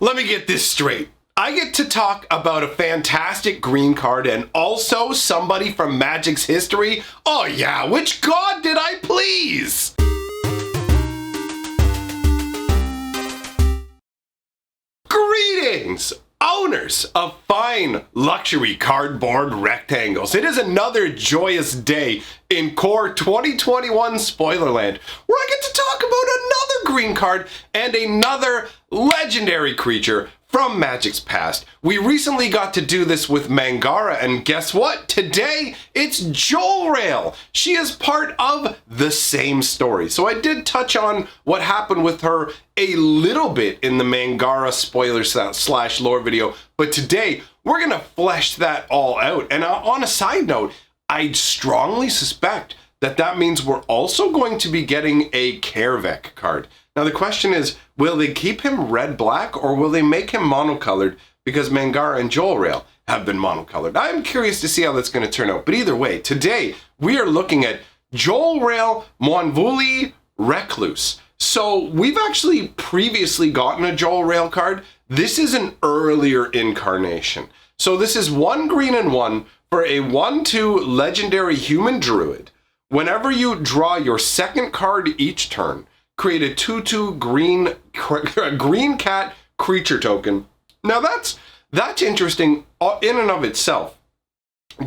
Let me get this straight. I get to talk about a fantastic green card and also somebody from Magic's history? Oh yeah, which god did I please? Greetings, owners of fine luxury cardboard rectangles. It is another joyous day in Core 2021 Spoilerland, where I get to talk about another green card and another legendary creature from Magic's past. We recently got to do this with Mangara, and guess what? Today, it's Jolrael. She is part of the same story. So I did touch on what happened with her a little bit in the Mangara spoiler slash lore video, but today, we're gonna flesh that all out. And on a side note, I strongly suspect that that means we're also going to be getting a Kervek card. Now the question is, will they keep him red-black or will they make him monocolored because Mangara and Jolrael have been monocolored? I'm curious to see how that's going to turn out. But either way, today we are looking at Jolrael Moanvuli Recluse. So we've actually previously gotten a Jolrael card. This is an earlier incarnation. So this is 1 green and 1 for a 1/2 legendary human druid. Whenever you draw your second card each turn, create a 2/2 green cat creature token. Now that's interesting in and of itself.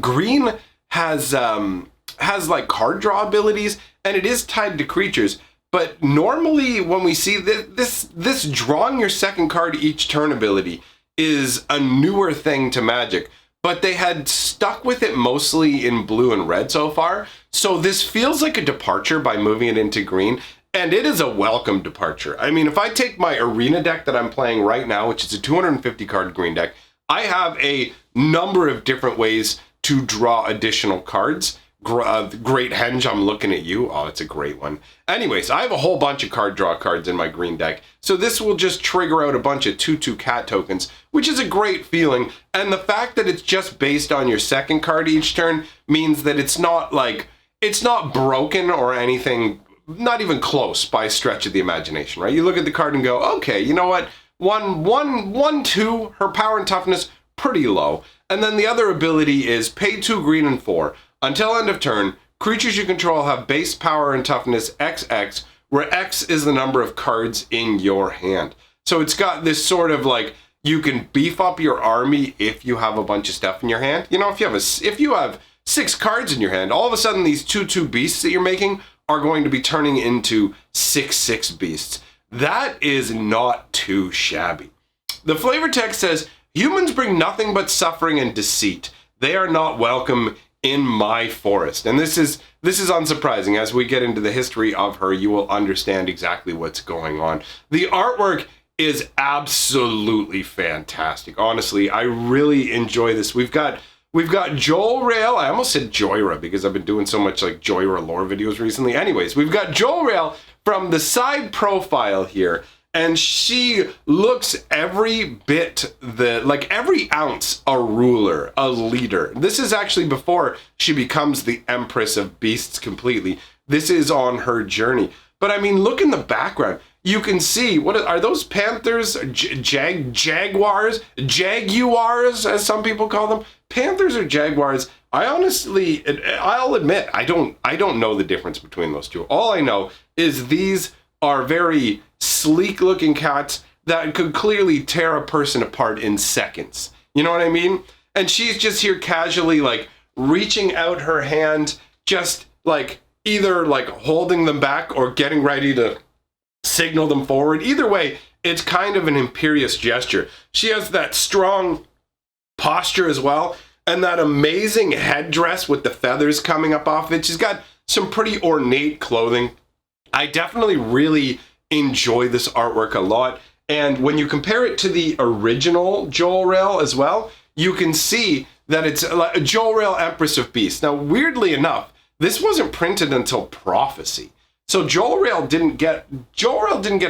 Green has like card draw abilities, and it is tied to creatures. But normally when we see this drawing your second card each turn ability is a newer thing to Magic. But they had stuck with it mostly in blue and red so far. So this feels like a departure by moving it into green. And it is a welcome departure. I mean, if I take my arena deck that I'm playing right now, which is a 250 card green deck, I have a number of different ways to draw additional cards. Great Henge, I'm looking at you. Oh, it's a great one. Anyways, I have a whole bunch of card draw cards in my green deck. So this will just trigger out a bunch of 2/2 cat tokens, which is a great feeling. And the fact that it's just based on your second card each turn means that it's not broken or anything. Not even close by a stretch of the imagination, right? You look at the card and go, okay, you know what? 1/2, her power and toughness, pretty low. And then the other ability is pay 2 green and 4. Until end of turn, creatures you control have base power and toughness XX, where X is the number of cards in your hand. So it's got this sort of like, you can beef up your army if you have a bunch of stuff in your hand. You know, if you have 6 cards in your hand, all of a sudden these 2/2 beasts that you're making are going to be turning into 6/6 beasts. That is not too shabby. The flavor text says, humans bring nothing but suffering and deceit. They are not welcome in my forest. And this is unsurprising. As we get into the history of her, you will understand exactly what's going on. The artwork is absolutely fantastic. Honestly, I really enjoy this. We've got Jolrael. I almost said Joyra because I've been doing so much like Joyra lore videos recently. Anyways, we've got Jolrael from the side profile here, and she looks every bit every ounce a ruler, a leader. This is actually before she becomes the Empress of Beasts completely. This is on her journey. But I mean, look in the background. You can see, what are those panthers? Jaguars, as some people call them. Panthers or jaguars? I'll admit, I don't know the difference between those two. All I know is these are very sleek looking cats that could clearly tear a person apart in seconds. You know what I mean? And she's just here casually like reaching out her hand, just like either like holding them back or getting ready to signal them forward. Either way, it's kind of an imperious gesture. She has that strong posture as well, and that amazing headdress with the feathers coming up off it. She's got some pretty ornate clothing. I definitely really enjoy this artwork a lot. And when you compare it to the original Jolrael as well, you can see that it's like Jolrael Empress of Beasts. Now, weirdly enough, this wasn't printed until Prophecy. So Jolrael didn't get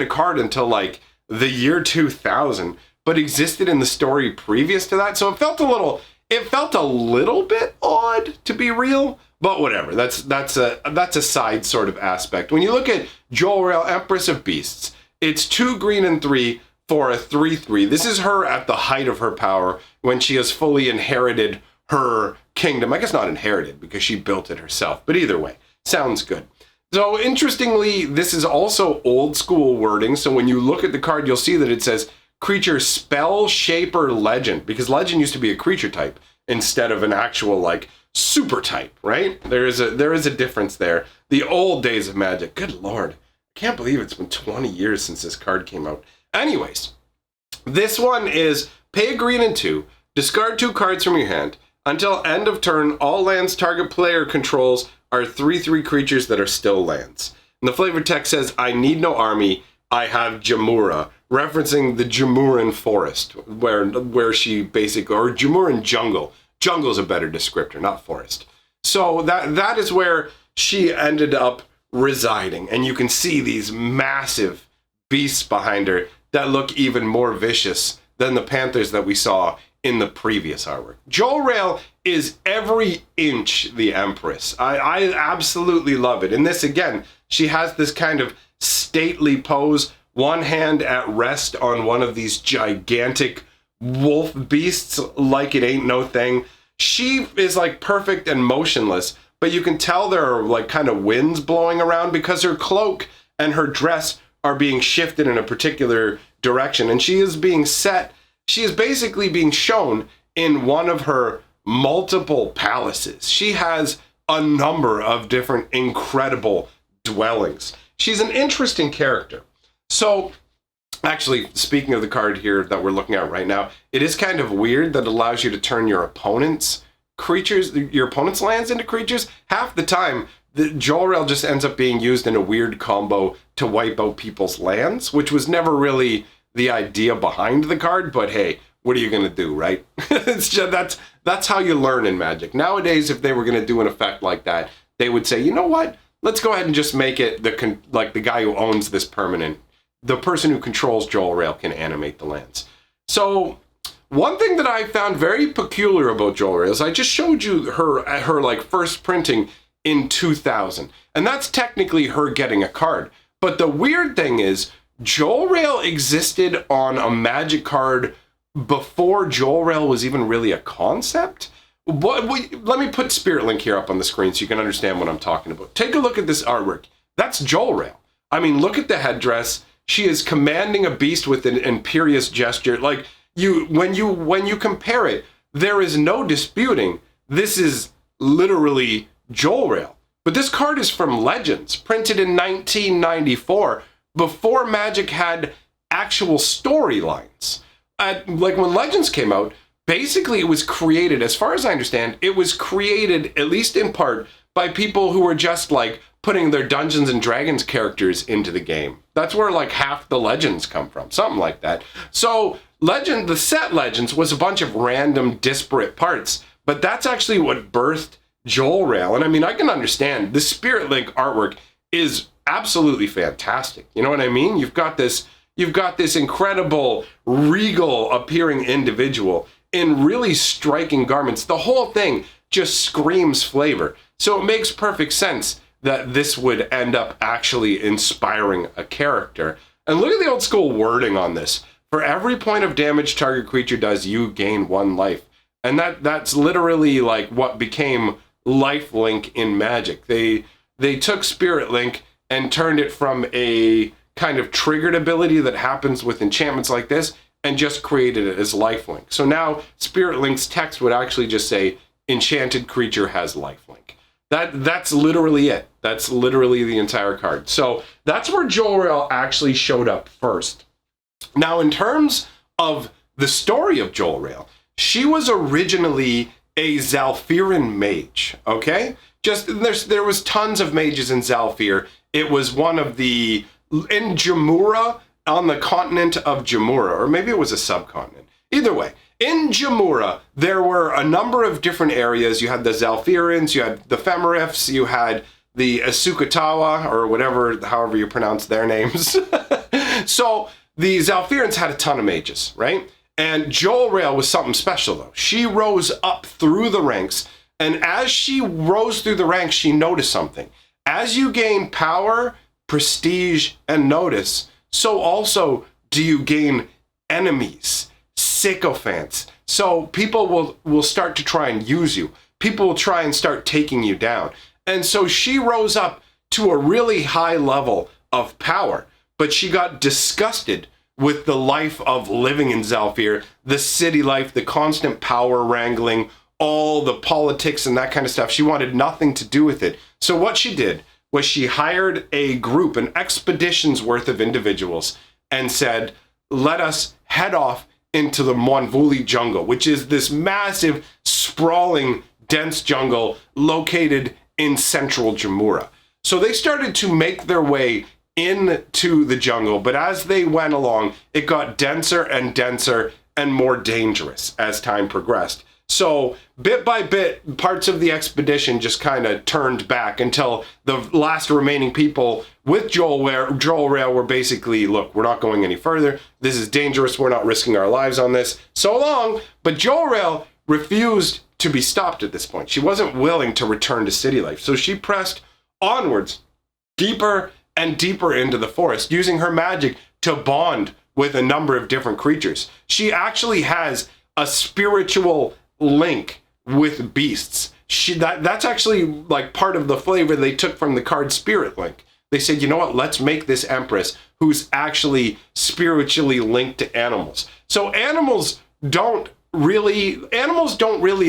a card until like the year 2000, but existed in the story previous to that. So it felt a little bit odd, to be real, but whatever. That's a side sort of aspect. When you look at Jolrael Empress of Beasts, it's 2 green and 3 for a 3/3. This is her at the height of her power when she has fully inherited her kingdom. I guess not inherited because she built it herself, but either way, sounds good. So interestingly, this is also old school wording. So when you look at the card, you'll see that it says creature spell, shaper, legend, because legend used to be a creature type instead of an actual like super type, right? There is a difference there. The old days of Magic. Good Lord. I can't believe it's been 20 years since this card came out. Anyways, this one is pay a green and 2, discard 2 cards from your hand. Until end of turn, all lands target player controls are 3/3 creatures that are still lands. And the flavor text says, I need no army, I have Jamura, referencing the Jamuran forest, where she basically, or Jamuran jungle. Jungle's a better descriptor, not forest. So that is where she ended up residing. And you can see these massive beasts behind her that look even more vicious than the panthers that we saw in the previous artwork. Jolrael is every inch the Empress. I absolutely love it. In this, again, she has this kind of stately pose, one hand at rest on one of these gigantic wolf beasts like it ain't no thing. She is like perfect and motionless, but you can tell there are like kind of winds blowing around because her cloak and her dress are being shifted in a particular direction, and she is being set. She is basically being shown in one of her multiple palaces. She has a number of different incredible dwellings. She's an interesting character. So, actually, speaking of the card here that we're looking at right now, it is kind of weird that it allows you to turn your opponent's lands into creatures. Half the time, the Jolrael just ends up being used in a weird combo to wipe out people's lands, which was never really the idea behind the card, but hey, what are you gonna do, right? It's just, that's how you learn in Magic. Nowadays, if they were gonna do an effect like that, they would say, you know what? Let's go ahead and just make it the guy who owns this permanent, the person who controls Jolrael can animate the lands. So one thing that I found very peculiar about Jolrael is I just showed you her like first printing in 2000, and that's technically her getting a card. But the weird thing is, Jolrael existed on a Magic card before Jolrael was even really a concept. Let me put Spirit Link here up on the screen so you can understand what I'm talking about. Take a look at this artwork. That's Jolrael. I mean, look at the headdress. She is commanding a beast with an imperious gesture. Like when you compare it, there is no disputing this is literally Jolrael. But this card is from Legends, printed in 1994. Before Magic had actual storylines. Like when Legends came out, basically it was created, as far as I understand, it was created, at least in part, by people who were just like putting their Dungeons and Dragons characters into the game. That's where like half the Legends come from, something like that. So the set Legends was a bunch of random disparate parts, but that's actually what birthed Jolrael. And I mean, I can understand the Spirit Link artwork is absolutely fantastic. You know what I mean? You've got this incredible regal appearing individual in really striking garments. The whole thing just screams flavor. So it makes perfect sense that this would end up actually inspiring a character. And look at the old school wording on this. For every point of damage target creature does, you gain 1 life. And that's literally like what became lifelink in Magic. They took Spirit Link and turned it from a kind of triggered ability that happens with enchantments like this and just created it as lifelink. So now Spirit Link's text would actually just say, enchanted creature has lifelink. That's literally it. That's literally the entire card. So that's where Jolrael actually showed up first. Now, in terms of the story of Jolrael, she was originally a Zalfiran mage, okay? There was tons of mages in Zalfir. It was one of in Jamura, on the continent of Jamura, or maybe it was a subcontinent. Either way, in Jamura, there were a number of different areas. You had the Zalfirans, you had the Femerifs, you had the Asukatawa, or however you pronounce their names. So the Zalfirans had a ton of mages, right? And Jolrael was something special, though. She rose up through the ranks, and as she rose through the ranks, she noticed something. As you gain power, prestige, and notice, so also do you gain enemies, sycophants. So people will start to try and use you. People will try and start taking you down. And so she rose up to a really high level of power, but she got disgusted with the life of living in Zhalfir, the city life, the constant power wrangling, all the politics and that kind of stuff. She wanted nothing to do with it. So what she did was she hired a group, an expedition's worth of individuals, and said, let us head off into the Monvuli jungle, which is this massive, sprawling, dense jungle located in central Jamura. So they started to make their way into the jungle, but as they went along, it got denser and denser and more dangerous as time progressed. So bit by bit, parts of the expedition just kind of turned back until the last remaining people with Jolrael were basically, look, we're not going any further. This is dangerous. We're not risking our lives on this. So long. But Jolrael refused to be stopped at this point. She wasn't willing to return to city life. So she pressed onwards, deeper and deeper into the forest, using her magic to bond with a number of different creatures. She actually has a spiritual link with beasts. That's actually like part of the flavor they took from the card Spirit Link. They said, you know what, let's make this Empress who's actually spiritually linked to animals. So animals don't really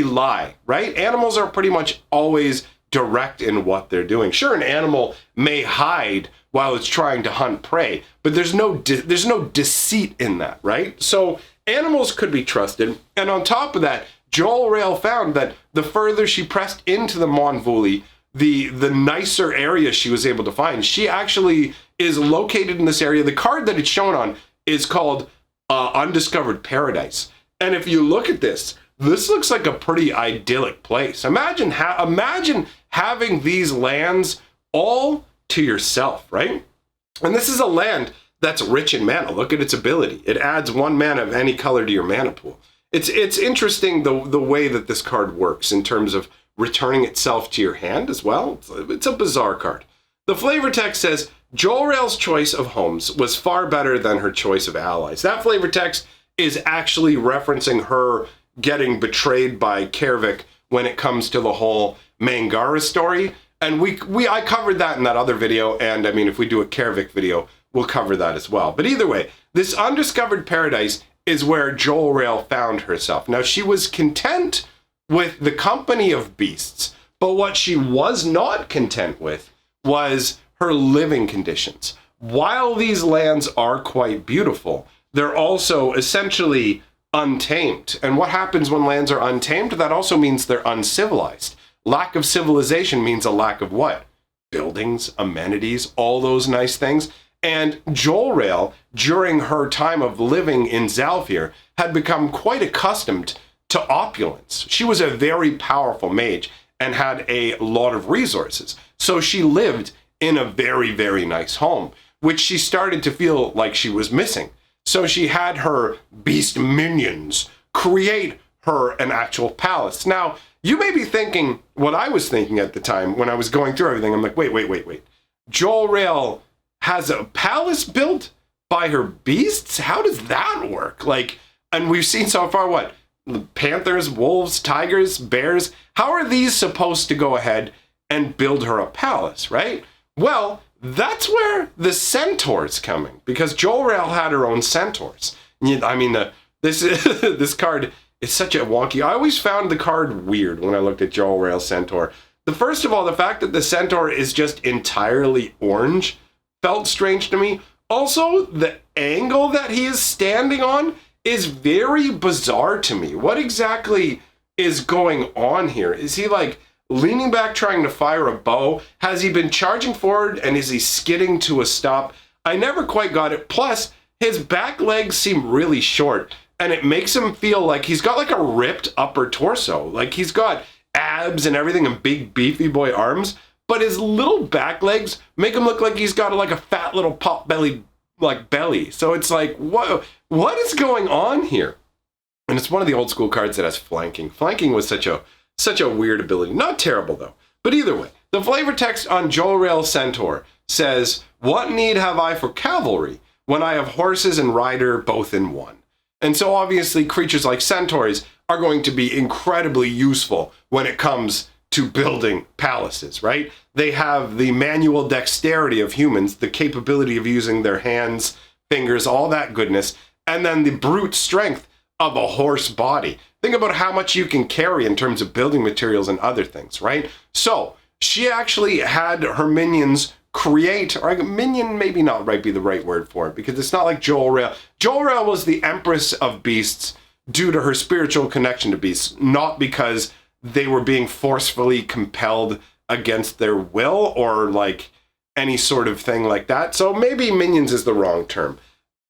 lie, right? Animals are pretty much always direct in what they're doing. Sure, an animal may hide while it's trying to hunt prey, but there's no deceit in that, right? So animals could be trusted. And on top of that, Jolrael found that the further she pressed into the Monvuli, the nicer area she was able to find. She actually is located in this area. The card that it's shown on is called Undiscovered Paradise. And if you look at this looks like a pretty idyllic place. Imagine having these lands all to yourself, right? And this is a land that's rich in mana. Look at its ability. It adds 1 mana of any color to your mana pool. It's interesting the way that this card works in terms of returning itself to your hand as well. It's a bizarre card. The flavor text says, Jolrael's choice of homes was far better than her choice of allies. That flavor text is actually referencing her getting betrayed by Kervik when it comes to the whole Mangara story. And I covered that in that other video, and I mean, if we do a Kervik video, we'll cover that as well. But either way, this Undiscovered Paradise is where Jolrael found herself. Now, she was content with the company of beasts, but what she was not content with was her living conditions. While these lands are quite beautiful, they're also essentially untamed. And what happens when lands are untamed? That also means they're uncivilized. Lack of civilization means a lack of what? Buildings, amenities, all those nice things. And Jolrael, during her time of living in Zhalfir, had become quite accustomed to opulence. She was a very powerful mage and had a lot of resources. So she lived in a very, very nice home, which she started to feel like she was missing. So she had her beast minions create her an actual palace. Now, you may be thinking what I was thinking at the time when I was going through everything. I'm like, wait. Jolrael has a palace built by her beasts? How does that work? Like, and we've seen so far what? Panthers, wolves, tigers, bears. How are these supposed to go ahead and build her a palace, right? Well, that's where the centaurs coming, because Jolrael had her own centaurs. I mean, this card is such a wonky. I always found the card weird when I looked at Jolrael's centaur. First of all, the fact that the centaur is just entirely orange felt strange to me. Also, the angle that he is standing on is very bizarre to me. What exactly is going on here? Is he like leaning back trying to fire a bow? Has he been charging forward and is he skidding to a stop? I never quite got it. Plus, his back legs seem really short and it makes him feel like he's got like a ripped upper torso. Like he's got abs and everything and big beefy boy arms, but his little back legs make him look like he's got like a fat little pot belly belly. So it's like, what is going on here? And it's one of the old school cards that has flanking. Flanking was such a weird ability. Not terrible though. But either way, the flavor text on Jolrael's centaur says, "What need have I for cavalry when I have horses and rider both in one?" And so obviously creatures like centaurs are going to be incredibly useful when it comes to building palaces, right? They have the manual dexterity of humans, the capability of using their hands, fingers, all that goodness, and then the brute strength of a horse body. Think about how much you can carry in terms of building materials and other things, right? So she actually had her minions create, or minion maybe not right be the right word for it, because it's not like Jolrael. Jolrael was the Empress of Beasts due to her spiritual connection to beasts, not because they were being forcefully compelled against their will or like any sort of thing like that. So maybe minions is the wrong term.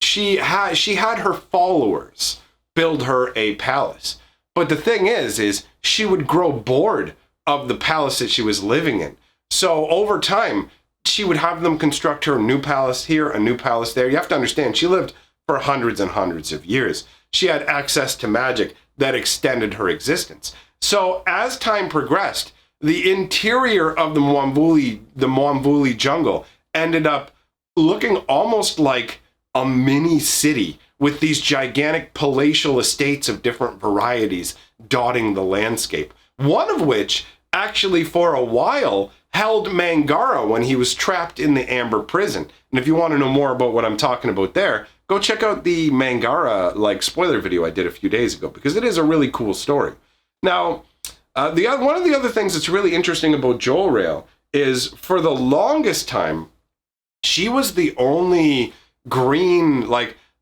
She had her followers build her a palace. But the thing is she would grow bored of the palace that she was living in. So over time, she would have them construct her a new palace here, a new palace there. You have to understand, she lived for hundreds and hundreds of years. She had access to magic that extended her existence. So as time progressed, the interior of the Mwamvuli jungle ended up looking almost like a mini city with these gigantic palatial estates of different varieties dotting the landscape. One of which actually for a while held Mangara when he was trapped in the Amber prison. And if you want to know more about what I'm talking about there, go check out the Mangara spoiler video I did a few days ago, because it is a really cool story. Now, one of the other things that's really interesting about Jolrael is for the longest time, she was the only green,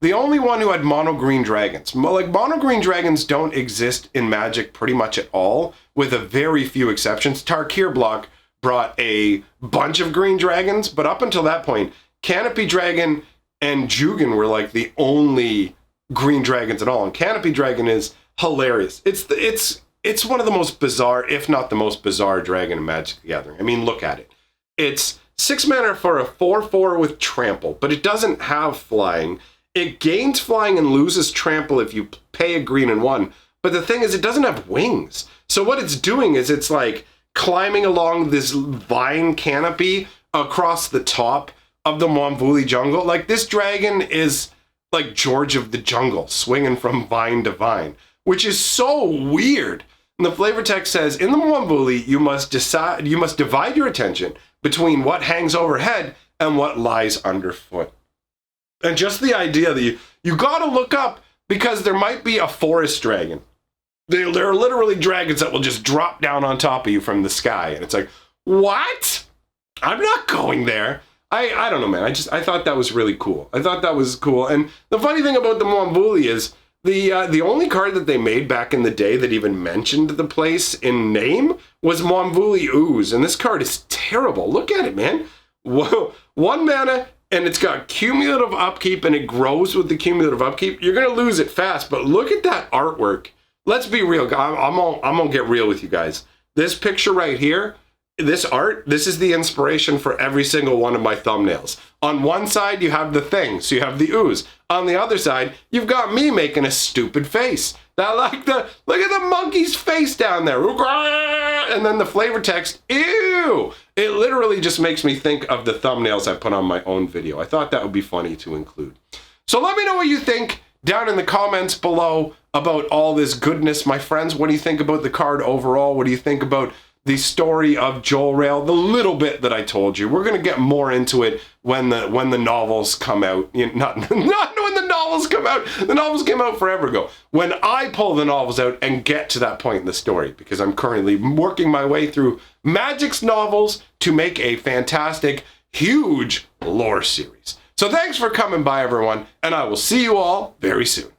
the only one who had mono green dragons. Mono green dragons don't exist in Magic pretty much at all, with a very few exceptions. Tarkir Block brought a bunch of green dragons, but up until that point, Canopy Dragon and Jugan were like the only green dragons at all. And Canopy Dragon is hilarious. It's one of the most bizarre, if not the most bizarre dragon in Magic the Gathering. I mean, look at it. It's 6 mana for a 4/4 with trample, but it doesn't have flying. It gains flying and loses trample if you pay a green and 1. But the thing is, it doesn't have wings. So what it's doing is it's like climbing along this vine canopy across the top of the Mwamvuli jungle. Like, this dragon is like George of the Jungle, swinging from vine to vine, which is so weird. And the flavor text says, in the Mwamvuli, you must divide your attention between what hangs overhead and what lies underfoot. And just the idea that you gotta look up, because there might be a forest dragon. There are literally dragons that will just drop down on top of you from the sky. And it's like, what? I'm not going there. I don't know, man. I thought that was really cool. I thought that was cool. And the funny thing about the Mwamvuli is the only card that they made back in the day that even mentioned the place in name was Mwamvuli Ooze. And this card is terrible. Look at it, man. Whoa. 1 mana, and it's got cumulative upkeep, and it grows with the cumulative upkeep. You're going to lose it fast, but look at that artwork. Let's be real. I'm going to get real with you guys. This picture right here, this art, this is the inspiration for every single one of my thumbnails. On one side, you have the thing, so you have the ooze. On the other side, you've got me making a stupid face. Look at the monkey's face down there. And then the flavor text, ew. It literally just makes me think of the thumbnails I put on my own video. I thought that would be funny to include. So let me know what you think down in the comments below about all this goodness, my friends. What do you think about the card overall? What do you think about the story of Jolrael, the little bit that I told you? We're going to get more into it when the novels come out. Not when the novels come out. The novels came out forever ago. When I pull the novels out and get to that point in the story, because I'm currently working my way through Magic's novels to make a fantastic, huge lore series. So thanks for coming by, everyone, and I will see you all very soon.